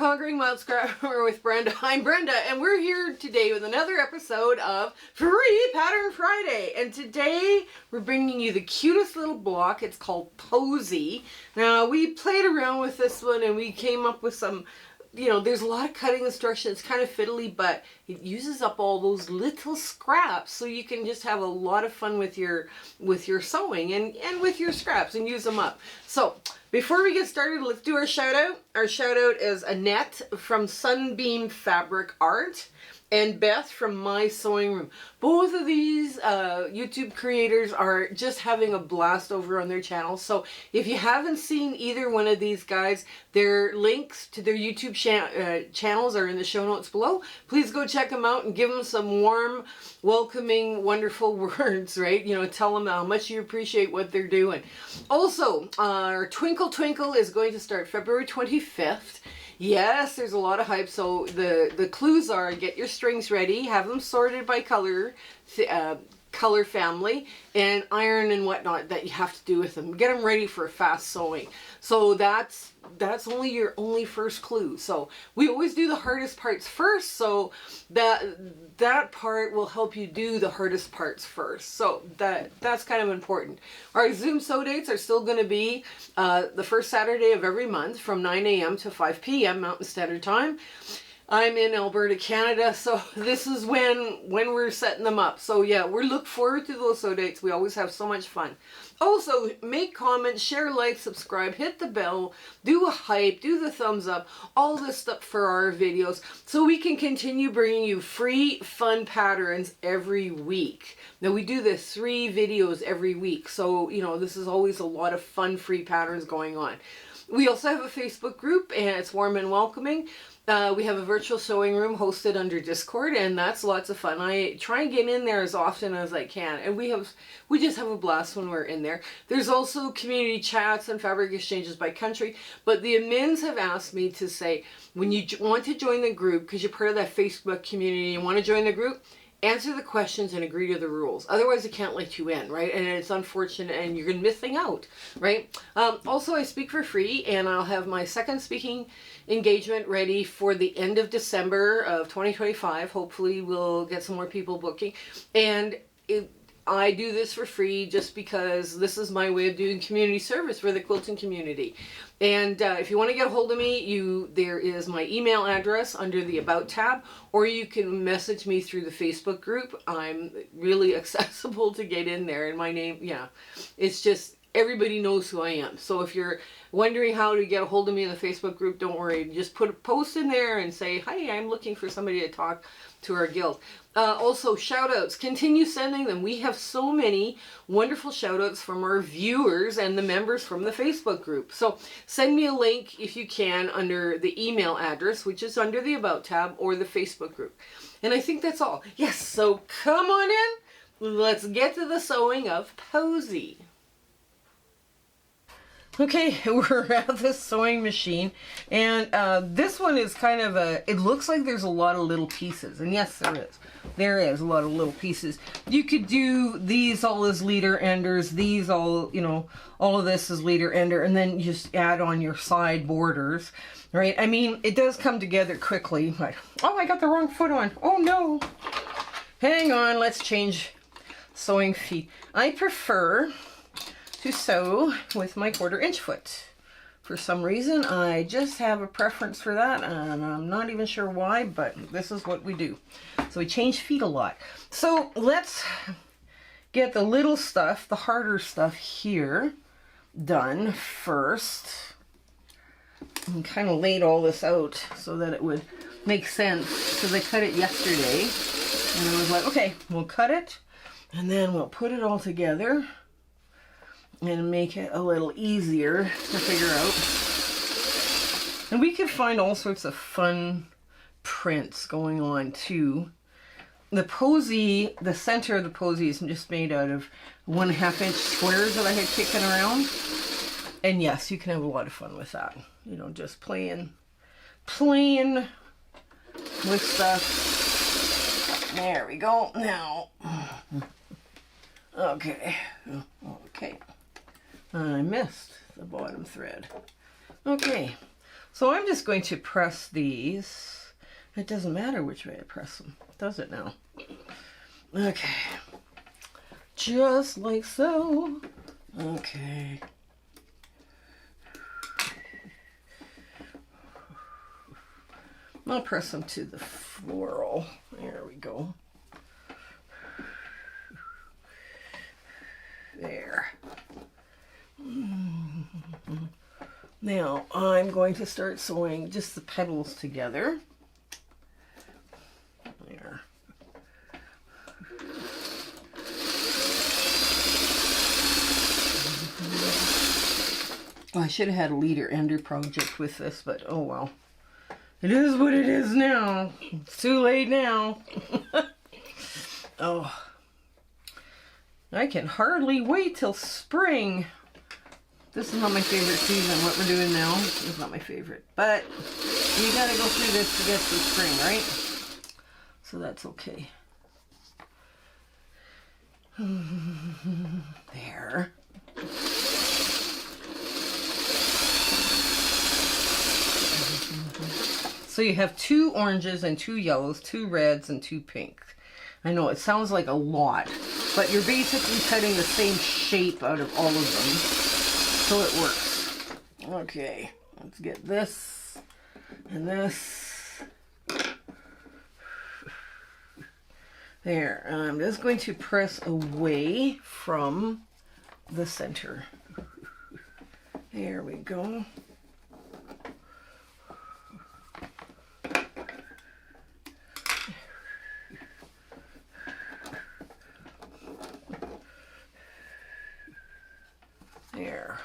Conquering Mild Scrapper with Brenda. I'm Brenda, and we're here today with another episode of Free Pattern Friday. And today we're bringing you the cutest little block. It's called Posey. Now, we played around with this one and we came up with some, there's a lot of cutting instructions. It's kind of fiddly, but it uses up all those little scraps, so you can just have a lot of fun with your sewing and with your scraps and use them up. So before we get started, let's do our shout out. Our shout out is Annette from Sunbeam Fabric Art and Beth from My Sewing Room. Both of these YouTube creators are just having a blast over on their channels. So if you haven't seen either one of these guys, their links to their YouTube channels are in the show notes below. Please go check them out and give them some warm, welcoming, wonderful words, right? Tell them how much you appreciate what they're doing. Also, our Twinkle Twinkle is going to start February 25th. Yes, there's a lot of hype. So the clues are: get your strings ready, have them sorted by color, color family, and iron and whatnot that you have to do with them. Get them ready for fast sewing. So that's only your first clue. So we always do the hardest parts first, so that part will help you do the hardest parts first. So that's kind of important. Our Zoom sew dates are still going to be the first Saturday of every month from 9 a.m. to 5 p.m. Mountain Standard Time. I'm in Alberta, Canada, so this is when we're setting them up. So yeah, we look forward to those sew dates. We always have so much fun. Also, make comments, share, like, subscribe, hit the bell, do a hype, do the thumbs up, all this stuff for our videos, so we can continue bringing you free, fun patterns every week. Now, we do this 3 videos every week, so, this is always a lot of fun, free patterns going on. We also have a Facebook group, and it's warm and welcoming. We have a virtual sewing room hosted under Discord, and that's lots of fun. I try and get in there as often as I can, and we just have a blast when we're in there. There's also community chats and fabric exchanges by country, but the admins have asked me to say, when you want to join the group, because you're part of that Facebook community and you want to join the group, answer the questions and agree to the rules. Otherwise, I can't let you in, right? And it's unfortunate, and you're missing out, right? Also, I speak for free, and I'll have my second speaking engagement ready for the end of December of 2025. Hopefully, we'll get some more people booking. And I do this for free just because this is my way of doing community service for the quilting community. And if you want to get a hold of me, there is my email address under the About tab, or you can message me through the Facebook group. I'm really accessible to get in there, and my name, it's just, everybody knows who I am. So if you're wondering how to get a hold of me in the Facebook group, don't worry. Just put a post in there and say, hi, I'm looking for somebody to talk to our guild. Also, shout outs. Continue sending them. We have so many wonderful shout outs from our viewers and the members from the Facebook group. So send me a link if you can under the email address, which is under the About tab, or the Facebook group. And I think that's all. Yes, so come on in. Let's get to the sewing of Posey. Okay, we're at the sewing machine, and this one is kind of it looks like there's a lot of little pieces, and yes, there is. There is a lot of little pieces. You could do these all as leader enders, these all, all of this is leader ender, and then you just add on your side borders, right? I mean, it does come together quickly, but, oh, I got the wrong foot on. Oh, no. Hang on, let's change sewing feet. I prefer to sew with my 1/4 inch foot. For some reason, I just have a preference for that, and I'm not even sure why, but this is what we do. So we change feet a lot. So let's get the little stuff, the harder stuff here, done first. And kind of laid all this out so that it would make sense, because I cut it yesterday, and I was like, okay, we'll cut it, and then we'll put it all together and make it a little easier to figure out. And we could find all sorts of fun prints going on too. The Posey, the center of the Posey is just made out of 1/2 inch squares that I had kicking around. And yes, you can have a lot of fun with that. Just playing with stuff. There we go. Now, okay. I missed the bottom thread. Okay, So I'm just going to press these. It doesn't matter which way I press them, does it now? Okay. Just like so. Okay. I'll press them to the floral. There we go. There. Now I'm going to start sewing just the petals together. There. I should have had a leader ender project with this, but oh well. It is what it is now. It's too late now. Oh. I can hardly wait till spring. This is not my favorite season. What we're doing now is not my favorite. But you gotta go through this to get to spring, right? So that's okay. There. So you have 2 oranges and 2 yellows, 2 reds and 2 pinks. I know it sounds like a lot, but you're basically cutting the same shape out of all of them, so it works. Okay, let's get this and this. There, and I'm just going to press away from the center. There we go. There.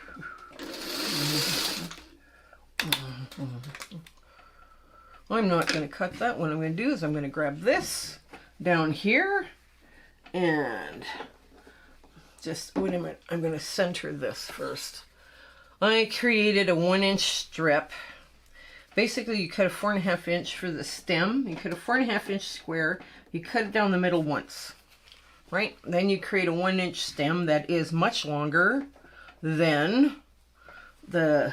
I'm not going to cut that. What I'm going to do is I'm going to grab this down here and just, wait a minute, I'm going to center this first. I created a 1-inch strip. Basically, you cut a 4.5 inch for the stem. You cut a 4.5 inch square. You cut it down the middle once, right? Then you create a 1-inch stem that is much longer than the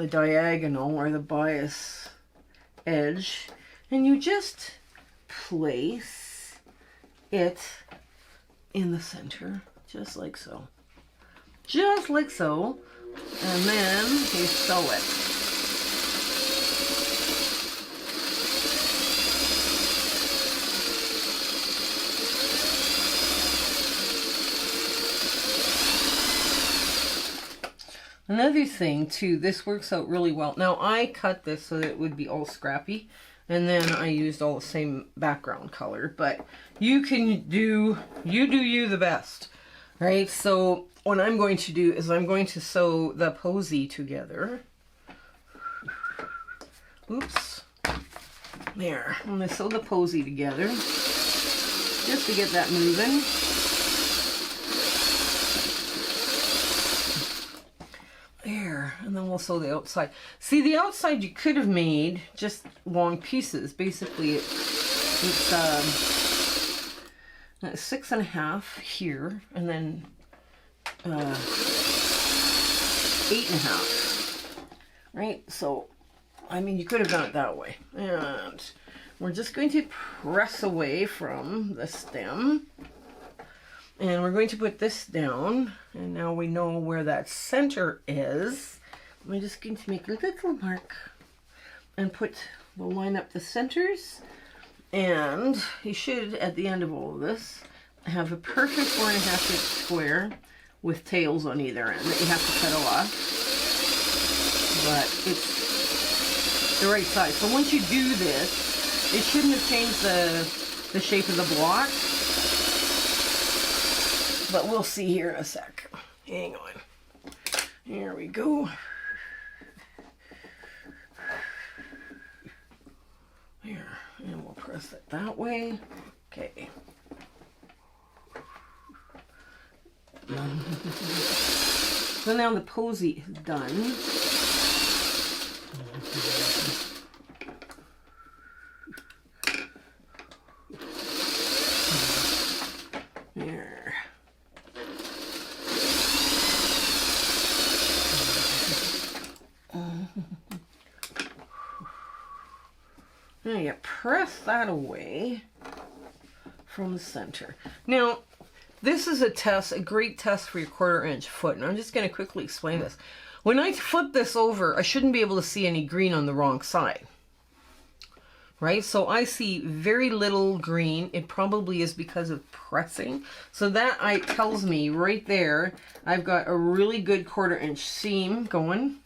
diagonal or the bias edge, and you just place it in the center, just like so. Just like so, and then you sew it. Another thing too, this works out really well. Now I cut this so that it would be all scrappy, and then I used all the same background color, but you can do, you the best, right? So what I'm going to do is I'm going to sew the posy together. Oops. There, I'm going to sew the posy together just to get that moving. There, and then we'll sew the outside. See, the outside you could have made just long pieces. Basically, it's 6.5 here, and then 8.5. Right? So, I mean, you could have done it that way. And we're just going to press away from the stem. And we're going to put this down, and now we know where that center is. I'm just going to make a little mark and we'll line up the centers, and you should, at the end of all of this, have a perfect 4.5 inch square with tails on either end that you have to cut off, but it's the right size. So once you do this, it shouldn't have changed the shape of the block. But we'll see here in a sec. Hang on. Here we go. There. And we'll press it that way. Okay. So now the posy is done. Now you press that away from the center. Now, this is a test, a great test for your 1/4 inch foot. And I'm just going to quickly explain this. When I flip this over, I shouldn't be able to see any green on the wrong side. Right? So I see very little green. It probably is because of pressing. So that tells me right there, I've got a really good 1/4 inch seam going.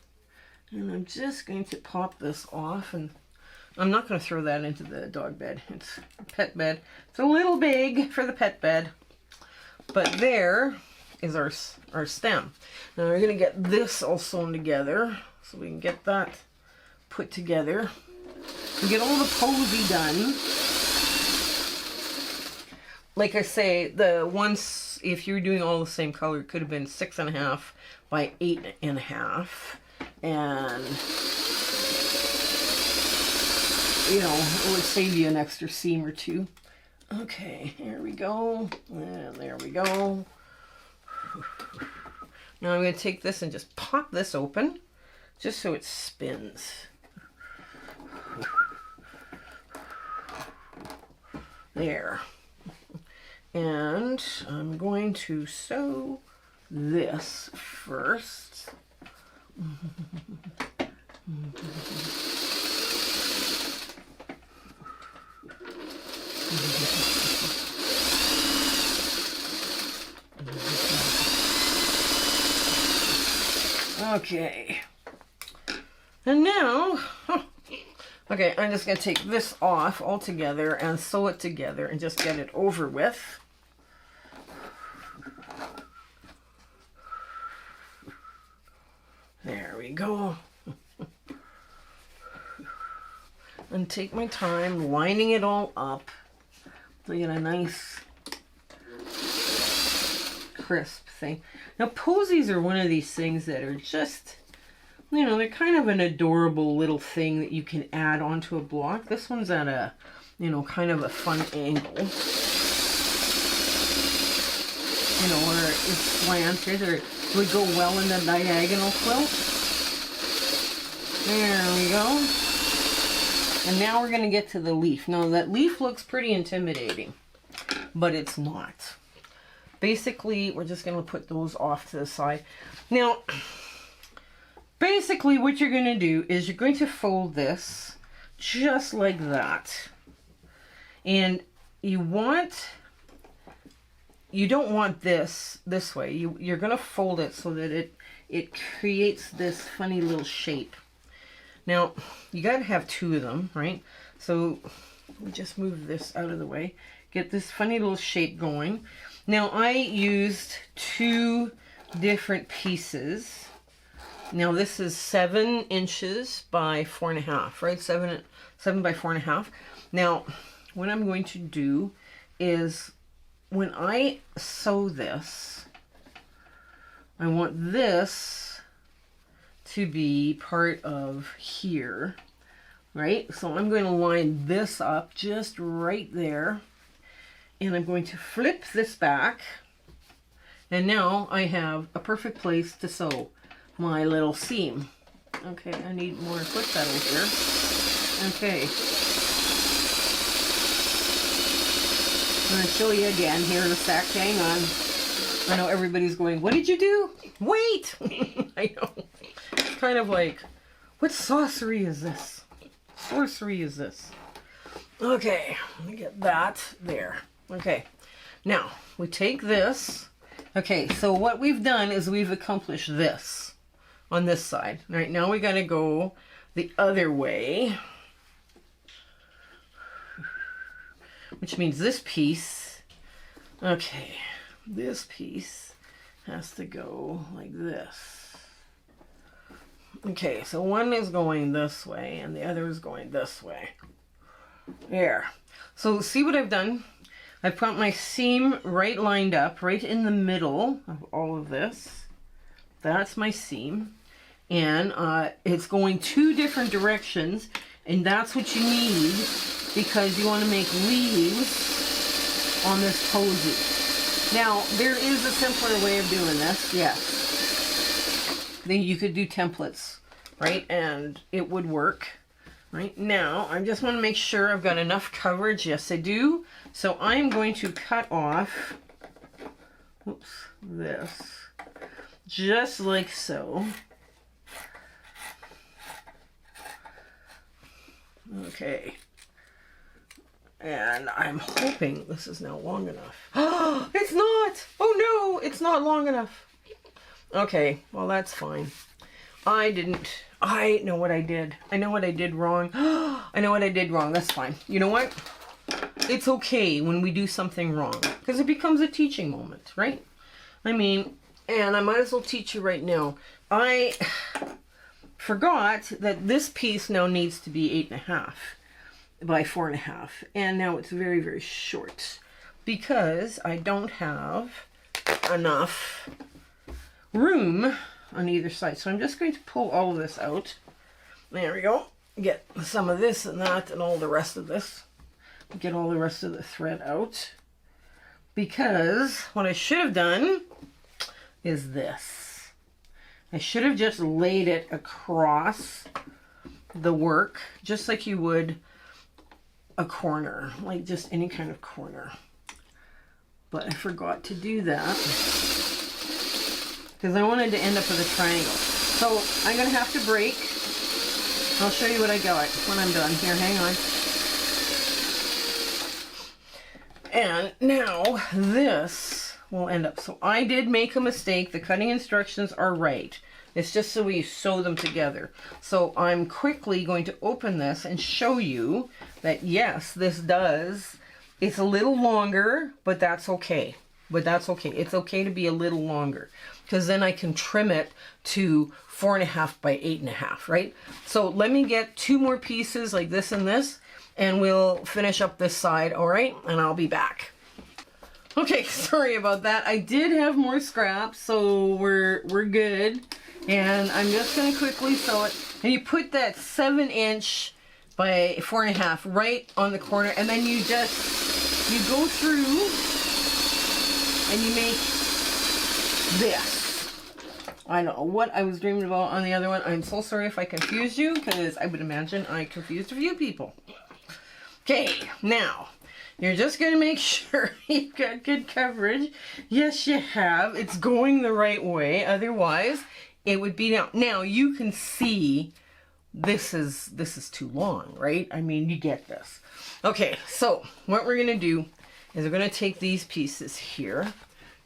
And I'm just going to pop this off, and I'm not going to throw that into the dog bed. It's a pet bed. It's a little big for the pet bed. But there is our stem. Now we're going to get this all sewn together so we can get that put together. We get all the posy done. Like I say, the ones, if you're doing all the same color, it could have been 6.5 by 8.5. And, you know, it would save you an extra seam or two. Okay, here we go. And there we go. Now I'm going to take this and just pop this open, just so it spins. There. And I'm going to sew this first. Okay. And now, okay, I'm just going to take this off altogether and sew it together and just get it over with. There we go. And take my time lining it all up so you get a nice crisp thing. Now posies are one of these things that are just, you know, they're kind of an adorable little thing that you can add onto a block. This one's at a, you know, kind of a fun angle. You know, or it's slanted, or it would go well in the diagonal quilt. There we go. And now we're going to get to the leaf. Now that leaf looks pretty intimidating, but it's not. Basically, we're just going to put those off to the side. Now, basically what you're going to do is you're going to fold this just like that. And you don't want this way. You're going to fold it so that it creates this funny little shape. Now, you got to have two of them, right? So, we just move this out of the way. Get this funny little shape going. Now, I used 2 different pieces. Now, this is 7 inches by 4.5, right? 7 by 4.5. Now, what I'm going to do is, when I sew this, I want this to be part of here, right? So I'm going to line this up just right there, and I'm going to flip this back, and now I have a perfect place to sew my little seam. Okay, I need more foot pedals here. Okay. I'm going to show you again here in a sec. Hang on. I know everybody's going, what did you do? Wait! I know. It's kind of like, what sorcery is this? Sorcery is this? Okay, let me get that there. Okay, now we take this. Okay, so what we've done is we've accomplished this on this side. All right, now we got to go the other way, which means this piece, okay, this piece has to go like this. Okay, so one is going this way and the other is going this way. There. So see what I've done? I've put my seam right lined up, right in the middle of all of this. That's my seam. And it's going 2 different directions, and that's what you need because you want to make leaves on this posy. Now, there is a simpler way of doing this, yes. Then you could do templates, right? And it would work. Right now, I just want to make sure I've got enough coverage. Yes, I do. So I'm going to cut off, oops, this, just like so. Okay. And I'm hoping this is now long enough. Oh, it's not! Oh no, it's not long enough. Okay, well that's fine. I know what I did. I know what I did wrong. I know what I did wrong. That's fine. You know what? It's okay when we do something wrong, because it becomes a teaching moment, right? I mean, and I might as well teach you right now. I forgot that this piece now needs to be 8.5 by 4.5, and now it's very, very short because I don't have enough room on either side. So I'm just going to pull all of this out. There we go. Get some of this and that and all the rest of this. Get all the rest of the thread out, because what I should have done is this. I should have just laid it across the work, just like you would a corner, like just any kind of corner. But I forgot to do that because I wanted to end up with a triangle. So I'm going to have to break. I'll show you what I got when I'm done. Here, hang on. And now this will end up. So I did make a mistake. The cutting instructions are right. It's just so we sew them together. So I'm quickly going to open this and show you that yes, this does. It's a little longer, but that's okay. It's okay to be a little longer, because then I can trim it to 4.5 by 8.5, right? So let me get 2 more pieces like this and this, and we'll finish up this side, all right? And I'll be back. Okay, sorry about that. I did have more scraps, so we're good. And I'm just gonna quickly sew it. And you put that 7" by 4.5 right on the corner, and then you go through and you make this. I don't know what I was dreaming about on the other one. I'm so sorry if I confused you, because I would imagine I confused a few people. Okay, now you're just going to make sure you've got good coverage. Yes, you have. It's going the right way. Otherwise, it would be down. Now you can see this is too long, right? I mean, you get this. Okay, so what we're going to do is we're going to take these pieces here,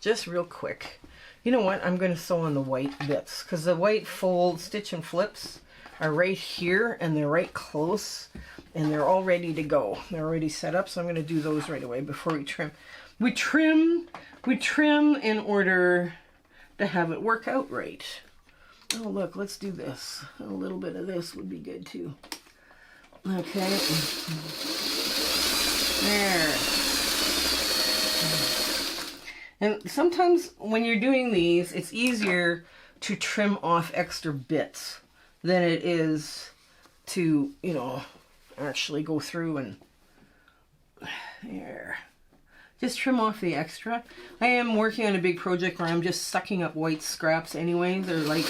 just real quick. You know what? I'm going to sew on the white bits, because the white fold stitch and flips are right here, and they're right close, and they're all ready to go. They're already set up, so I'm going to do those right away before we trim. We trim in order to have it work out right. Oh, look, let's do this. A little bit of this would be good, too. Okay. There. And sometimes when you're doing these, it's easier to trim off extra bits than it is to, you know, actually go through and there. Just trim off the extra. I am working on a big project where I'm just sucking up white scraps anyway. They're like,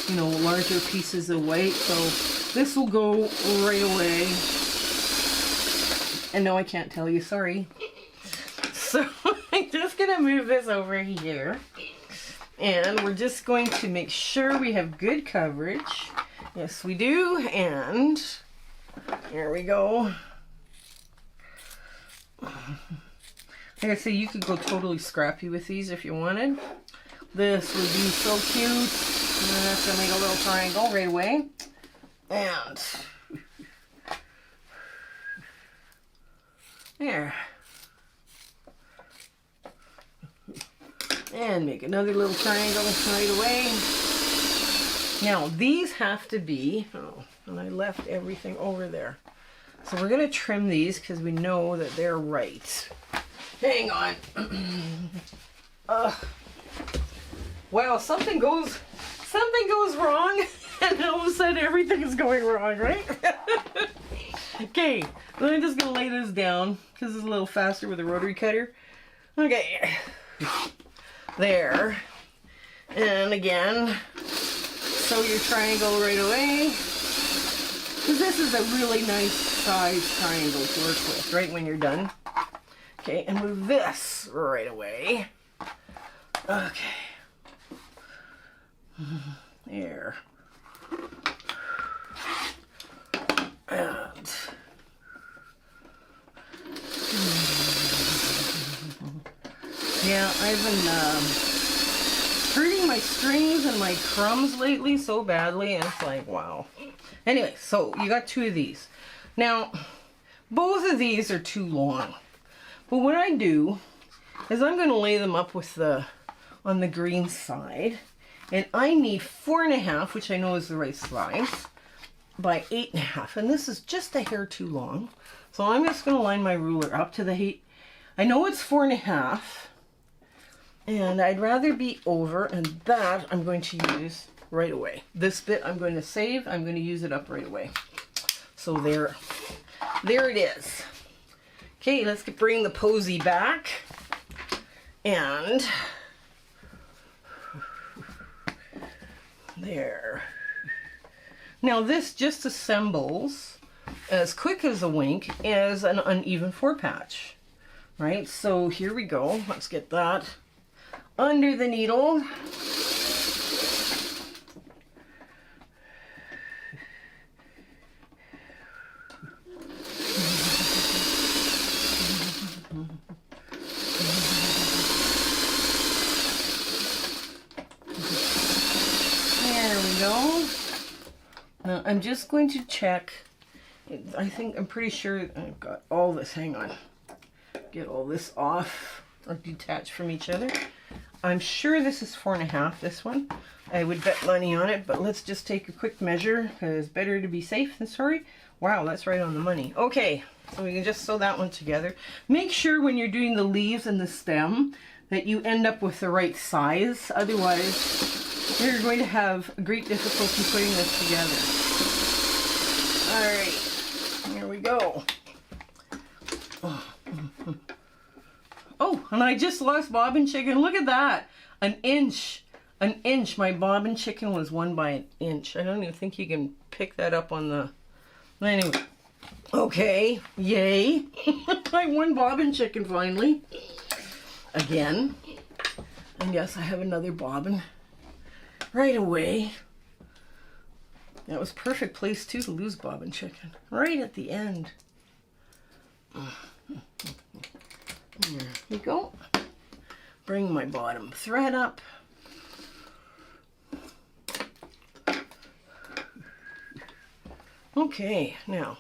you know, larger pieces of white. So this will go right away. And no, I can't tell you, sorry. So I'm just going to move this over here. And we're just going to make sure we have good coverage. Yes, we do. And here we go. Like I say, you could go totally scrappy with these if you wanted. This would be so cute. And then that's going to make a little triangle right away. And there. And make another little triangle right away. Now, these have to be, oh, and I left everything over there. So we're going to trim these because we know that they're right. Hang on. Wow, something goes wrong, and all of a sudden everything is going wrong, right? Okay, then I'm just going to lay this down because it's a little faster with a rotary cutter. Okay. There. And again, sew your triangle right away. Because this is a really nice size triangle to work with, right when you're done. Okay, and move this right away. Okay. There. And yeah, I've been hurting my strings and my crumbs lately so badly, and it's like, wow. Anyway, so you got 2 of these. Now, both of these are too long. But what I do is I'm going to lay them up with on the green side. And I need 4.5, which I know is the right size, by 8.5. And this is just a hair too long. So I'm just going to line my ruler up to the height. I know it's 4.5. And I'd rather be over, and that I'm going to use right away. This bit I'm going to save. I'm going to use it up right away. So there it is. Okay, let's bring the Posey back. And there. Now this just assembles as quick as a wink as an uneven 4-patch. Right, so here we go. Let's get that under the needle. There we go. Now I'm just going to check. I'm pretty sure I've got all this. Hang on. Get all this off or detached from each other. I'm sure this is 4.5, this one. I would bet money on it, but let's just take a quick measure because better to be safe than sorry. Wow, that's right on the money. Okay, so we can just sew that one together. Make sure when you're doing the leaves and the stem that you end up with the right size. Otherwise, you're going to have great difficulty putting this together. All right, here we go. Oh, and I just lost bobbin chicken. Look at that. An inch. My bobbin chicken was 1 by an inch. I don't even think you can pick that up on the... Anyway. Okay. Yay. I won bobbin chicken finally. Again. And yes, I have another bobbin. Right away. That was perfect place too to lose bobbin chicken. Right at the end. There we go. Bring my bottom thread up. Okay, now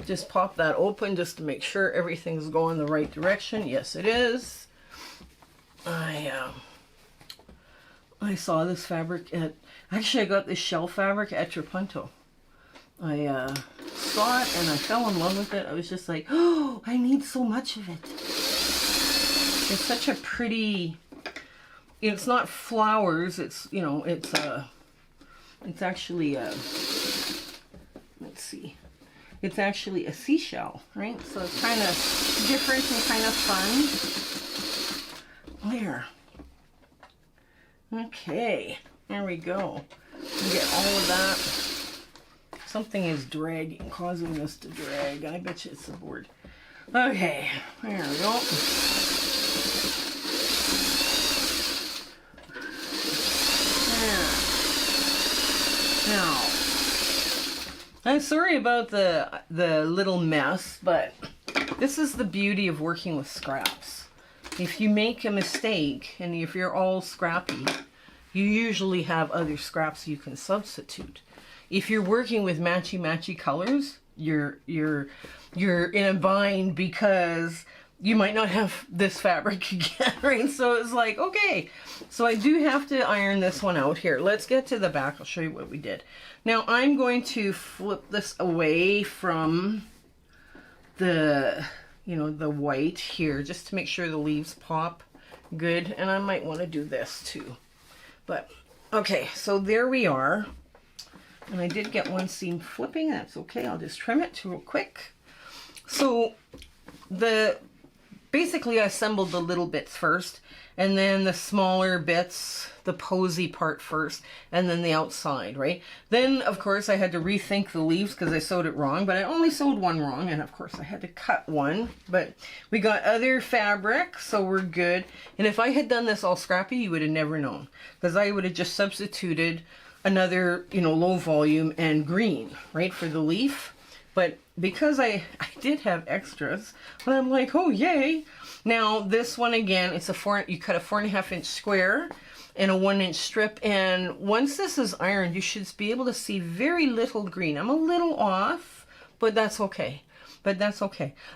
just pop that open just to make sure everything's going the right direction. Yes, it is. I saw this fabric actually I got this shell fabric at Trapunto. I saw it and I fell in love with it. I was just like, oh, I need so much of it. It's such a pretty, it's not flowers, it's, you know, it's actually a, let's see, it's actually a seashell, right? So it's kind of different and kind of fun. There. Okay, there we go. You get all of that. Something is dragging, causing this to drag. I bet you it's the board. Okay, there we go. Now, I'm sorry about the little mess, but this is the beauty of working with scraps. If you make a mistake, and if you're all scrappy, you usually have other scraps you can substitute. If you're working with matchy colors, you're in a bind because you might not have this fabric again, right? So it's like, okay, so I do have to iron this one out here. Let's get to the back. I'll show you what we did. Now I'm going to flip this away from the, you know, the white here, just to make sure the leaves pop good. And I might want to do this too. But, okay, so there we are. And I did get one seam flipping. That's okay. I'll just trim it real quick. So the basically I assembled the little bits first, and then the smaller bits, the posy part first, and then the outside, right? Then, of course, I had to rethink the leaves because I sewed it wrong, but I only sewed one wrong, and of course I had to cut one. But we got other fabric, so we're good. And if I had done this all scrappy, you would have never known, because I would have just substituted another, you know, low volume and green, right, for the leaf. But because I did have extras, I'm like, oh, yay. Now, this one, again, it's you cut a 4.5-inch square and a 1-inch strip. And once this is ironed, you should be able to see very little green. I'm a little off, but that's okay.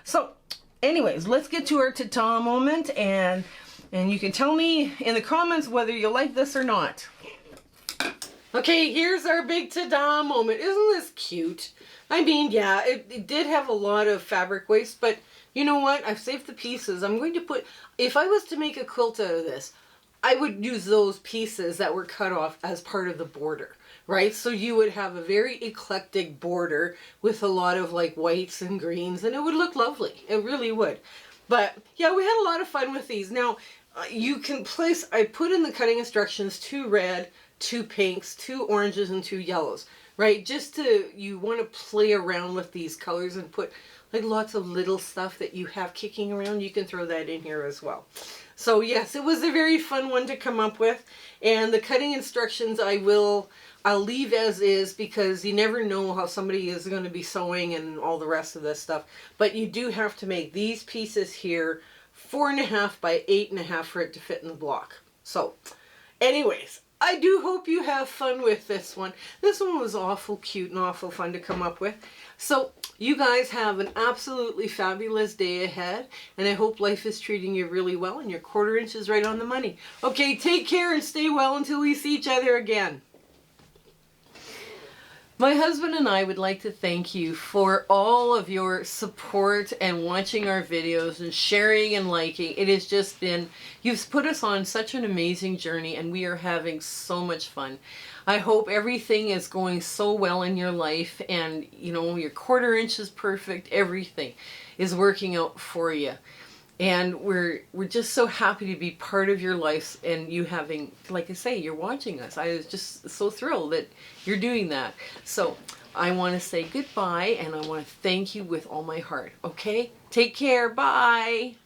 So, anyways, let's get to our ta-ta moment. And you can tell me in the comments whether you like this or not. Okay, here's our big ta-da moment. Isn't this cute? I mean, yeah, it did have a lot of fabric waste, but you know what? I've saved the pieces. I'm going to put, if I was to make a quilt out of this, I would use those pieces that were cut off as part of the border, right? So you would have a very eclectic border with a lot of like whites and greens, and it would look lovely. It really would. But yeah, we had a lot of fun with these. Now, you can place, I put in the cutting instructions 2 red, 2 pinks, 2 oranges, and 2 yellows, right? Just to, you want to play around with these colors and put like lots of little stuff that you have kicking around. You can throw that in here as well. So yes, it was a very fun one to come up with. And the cutting instructions I'll leave as is, because you never know how somebody is going to be sewing and all the rest of this stuff. But you do have to make these pieces here 4.5 by 8.5 for it to fit in the block. So anyways, I do hope you have fun with this one. This one was awful cute and awful fun to come up with. So you guys have an absolutely fabulous day ahead, and I hope life is treating you really well and your 1/4 inch is right on the money. Okay, take care and stay well until we see each other again. My husband and I would like to thank you for all of your support and watching our videos and sharing and liking. It has just been, you've put us on such an amazing journey, and we are having so much fun. I hope everything is going so well in your life, and you know, your 1/4 inch is perfect. Everything is working out for you. And we're just so happy to be part of your life, and you having, like I say, you're watching us. I was just so thrilled that you're doing that. So I want to say goodbye, and I want to thank you with all my heart. Okay? Take care. Bye.